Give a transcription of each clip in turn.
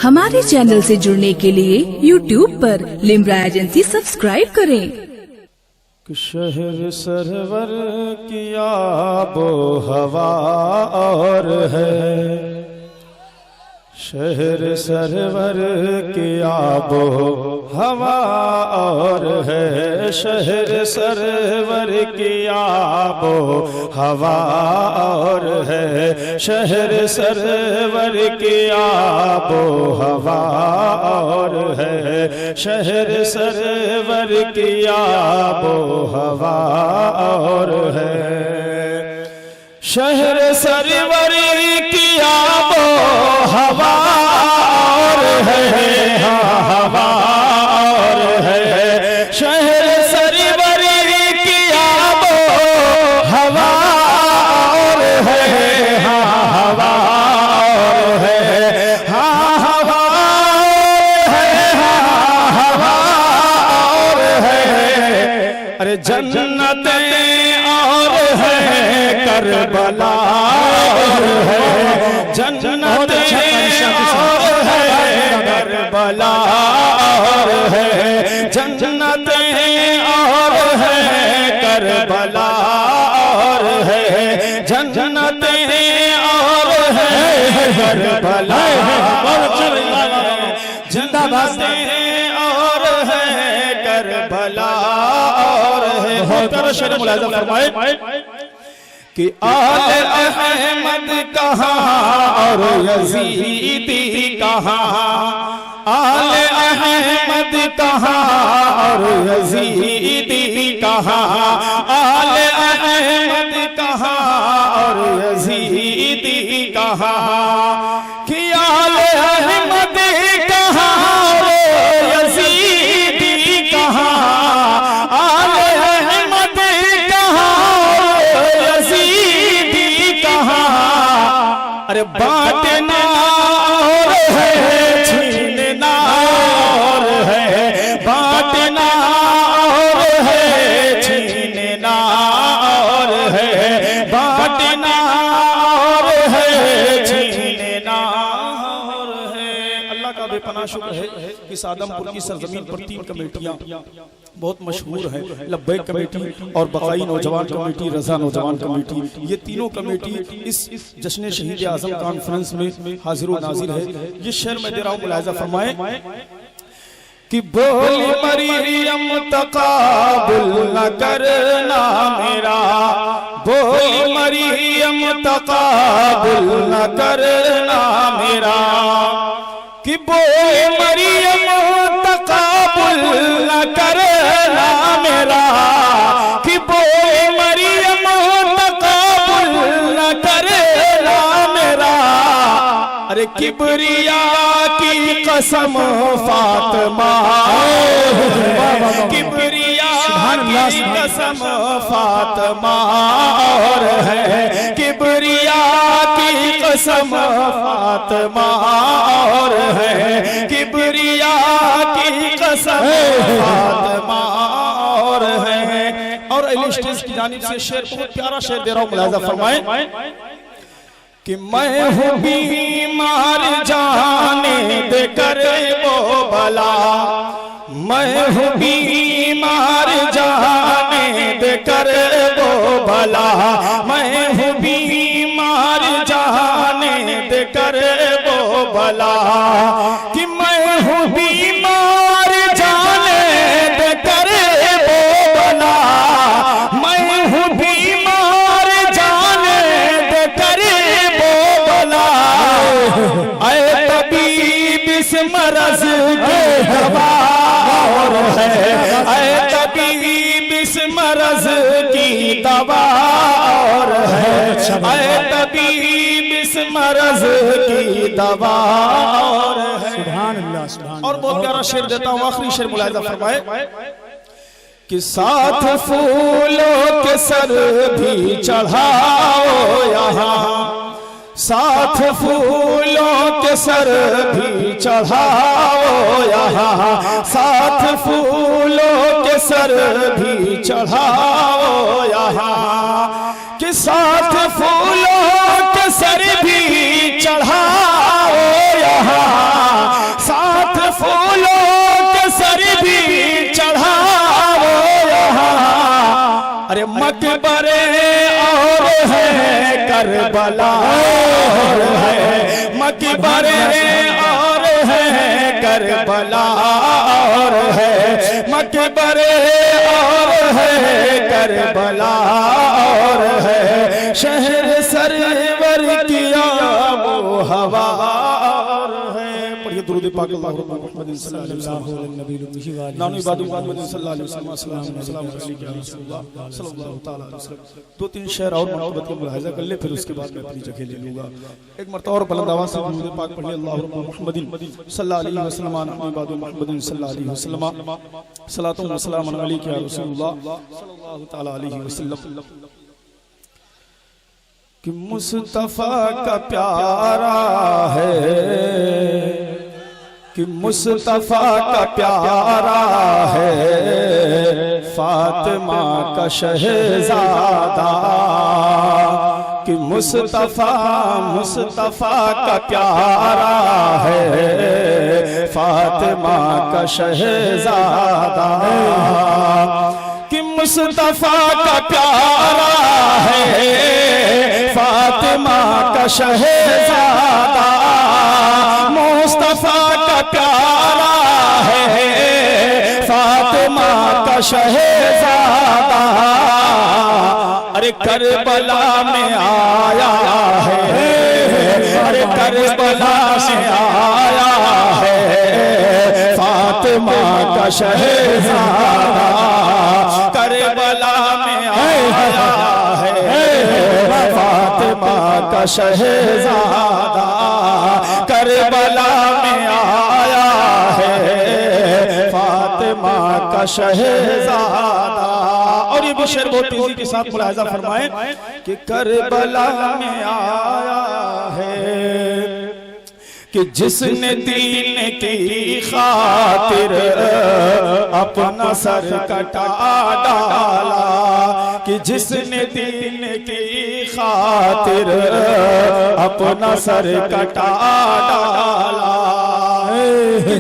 हमारे चैनल से जुड़ने के लिए YouTube पर लिम्रा एजेंसी सब्सक्राइब करें। शहर सरवर की आबो हवा और है, शहर सरवर की आबो हवा और है, शहर सरवर की आबो हवा और है, शहर सरवर की आबो हवा और है, शहर सरवर की आबो हवा और है, शहर सरवर की आबो हवा और है, हवा और है, शहर सरवर की आबो हवा और है, हवा और है, हवा है, हवा और है। अरे जन्नतें और है, करबला और है, जन्नतें और है, करबला और है, जन्नतें और है, करबला और है, जन्नतें और है, करबला जन्नतें और है, करबला और है। होकर शेर मुलाज़ा फरमाए कि आले अहमद कहाँ और यजीदी कहाँ, आले अहमद कहाँ और यजीदी कहाँ, आले अहमद कहाँ और यजीदी कहाँ, कि आले अहमद कहाँ और यजीदी कहाँ, आले अहमद अरे बांटना और है, छीनना और है, बांटना और है, छीनना और है, बांटना और है, छीनना और है। अल्लाह का बेपनाह शुक्र है कि आदमपुर की सरजमीन पर 3 कमेटियां बहुत मशहूर है, लब्बैक कमेटी और बकाई नौजवान कमेटी, रजा नौजवान कमेटी, ये तीनों कमेटी इस जश्न शहीद आजम कॉन्फ्रेंस में हाजिर व नाजिर है। ये शेर मैं दे रहा हूँ, मुलाहिजा फरमाए कि बोली मरियम तकाबुल न करना मेरा, बोली मरियम तकाबुल न करना मेरा, कि बोली मरियम तकाबुल न करना मेरा, कि बोए मरियम तकाबुल न करना मेरा। अरे किबरिया की कसम फातिमा, किबरिया की कसम फातिमा और है, किबरिया की कसम फातिमा और है, किबरिया की कसम फातिमा और है। और अली स्टेज की जानिब से शेर, बहुत प्यारा शेर दे रहा हूँ, मुलाहिजा फरमाए कि मैं हूँ बीमार जाने दे कर वो भला, मैं हूँ बीमार जाने दे कर वो भला, मैं हूँ बीमार जाने दे कर वो भला, कि मैं हूँ बीमार जाने दे कर वो भला, मैं हूँ बीमार जाने दे कर वो भला। ऐ तबीब इस मरज़ के दवा और है, ऐ तबीब इस मरज़ की दवा और है, ऐ तबीब इस मरज़ की दवा और है। सुभान अल्लाह, सुभान। और बहुत प्यारा शेर देता हूँ, आखिरी शेर मुलाहिजा फरमाए कि साथ फूलों के सर भी चढ़ाओ यहाँ, साथ फूलों के सर भी चढ़ाओ यहाँ, साथ फूलों के सर भी चढ़ाओ यहाँ, कि साथ फूलों के सर भी चढ़ाओ करबला और है, मकबरे और है करबला और है, मकबरे और है करबला और है, शहर सरवर किया वो हवा और है। पढ़िए दुरूद पाक अल्लाह मुहम्मद सल्लल्लाहु अलैहि वसल्लम नाम इबादु मुहम्मद सल्लल्लाहु अलैहि वसल्लम सलाम अलैहि या रसूलुल्लाह सल्लल्लाहु तआला अलैहि वसल्लम। दो तीन शेर और मोहब्बत का मुलाहिजा कर ले, फिर उसके बाद मैं अपनी जगह ले लूंगा। एक मरतबा और बुलंद आवाज से दुरूद पाक पढ़िए अल्लाह मुहम्मद सल्लल्लाहु अलैहि वसल्लम नाम इबादु मुहम्मद सल्लल्लाहु अलैहि वसल्लम सलातु व सलाम अलैहि या रसूलुल्लाह सल्लल्लाहु तआला अलैहि वसल्लम। कि मुस्तफा का प्यारा है, कि मुस्तफा का प्यारा है, फातिमा का शहजादा। कि मुस्तफा का प्यारा है, फातिमा का शहजादा। कि मुस्तफा का प्यारा है, फातिमा का शहजादा। मुस्तफा का प्यारा है, फातिमा का शहजादा। अरे करबला में आया है, अरे करबला में आया है, फातिमा का शहजादा। करबला में आया है, फातिमा का शहजादा। करबला में आया है, फातिमा का शहजादा। और ये भी शेर बहुत तेजी के साथ मुलाहिजा फरमाए कि करबला में आया है, कि जिसने दीन की खातिर अपना सर कटा डाला। कि जिसने दीन की खातिर अपना सर कटा डाला।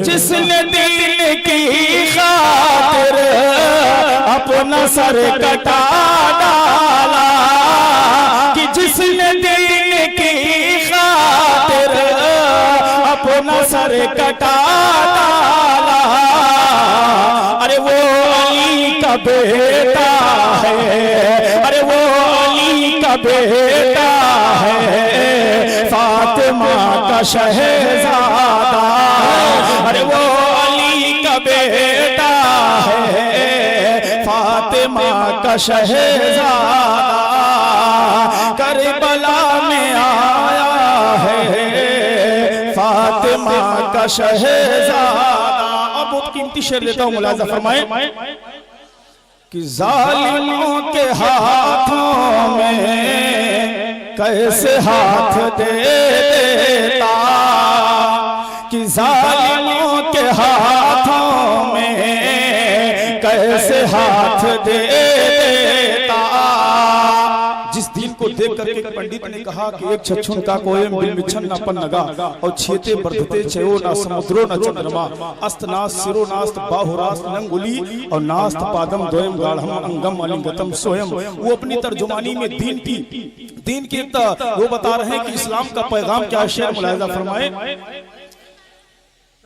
जिसने दीन की खातिर अपना सर कटा डाला। कि जिसने दीन की खातिर अपना सर कटा डाला। अरे वो अली का बेटा है, अरे वो अली का बेटा है, फातिमा का शहजादा। अरे वो अली का बेटा है, फातिमा का शहजादा। करबला में आया है, फातिमा का शहजादा। अब बहुत कीमती शेर लेता हूं, मुलाहिजा फरमाए कि जालिमों के हाथों में कैसे हाथ दे देता। कि जालिमों के हाथों में कैसे हाथ दे देता। जिस दिन को देख करके पंडित ने कहा कि एक छछुन का कोयम बिल मिछन न पन्नगा और छेते बर्धते छयो ना समुद्रो न चंद्रमा अस्त नास सिरो नास्त बाहुरास्त नंगुली और नास्त पादम दोयम गाढ़म अंगम अलिंगतम सोयम। वो अपनी तर्जुमानी में दीन की वो बता रहे हैं कि इस्लाम का पैगाम क्या है। शेर मुलाहिजा फरमाए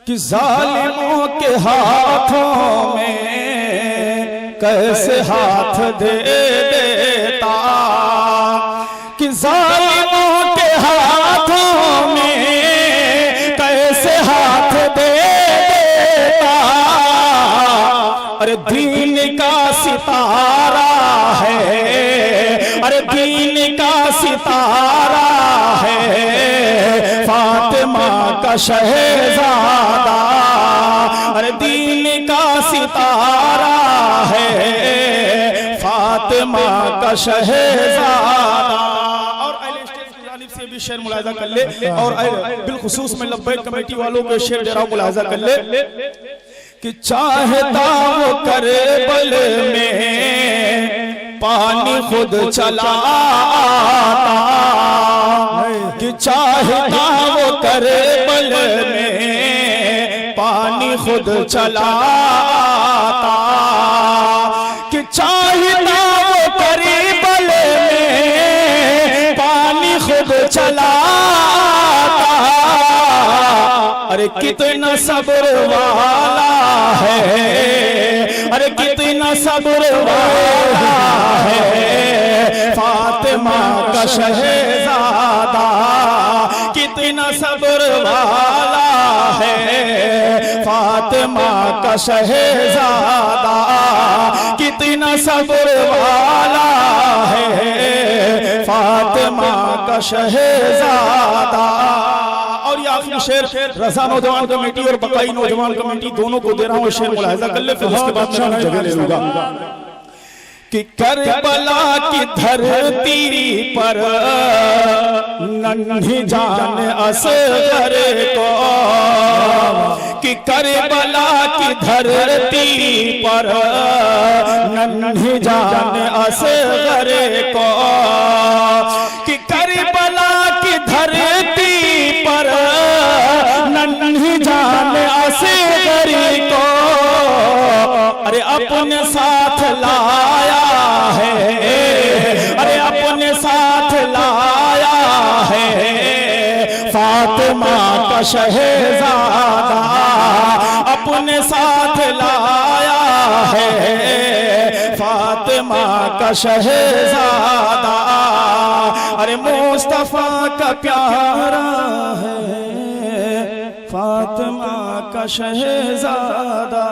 कि जालिमों के हाथों में कैसे हाथ दे देता। कि जालिमों के हाथों में कैसे हाथ दे देता। अरे दीन का सितारा है, अरे दीन का सितारा है, फातिमा का शहजादा। अरे दीन का सितारा है, फातिमा का शहजादा। और अहले स्टेज की जानिब से भी शेर मुलाहिजा कर ले, और बिलखुसूस में लब्बैक कमेटी वालों के शेर जरा मुलाहिजा कर ले कि चाहता वो करे बल में पानी खुद चला आता। कि चाहता वो करे बल में पानी खुद चला आता। कि चाहता वो करे बल में पानी खुद चलाता, अरे कितना सब्र वाला है, अरे कितना सब्र वाला है फातिमा का शहजादा, कितना सब्र वाला है फातिमा का शहजादा, कितना सब्र वाला है फातिमा का शहजादा। और ये आखिरी शेर रज़ा नौजवान कमेटी और बकाई नौजवान कमेटी दोनों को दे रहा हूँ, शेर मुलाहिजा कर ले, फिर उसके बाद मैं जगह ले लूंगा कि करबला की धरती पर नन्ही जान असगर को, कि करबला की धरती पर नन्ही जान असगर को, कि करबला की धरती पर नन्ही जान असगर को, अरे अपने साथ लाया है, अरे अपने साथ लाया है फातिमा का शहजादा, अपने साथ लाया है फातिमा का शहजादा, अरे मुस्तफा का प्यारा है फातिमा का शहजादा।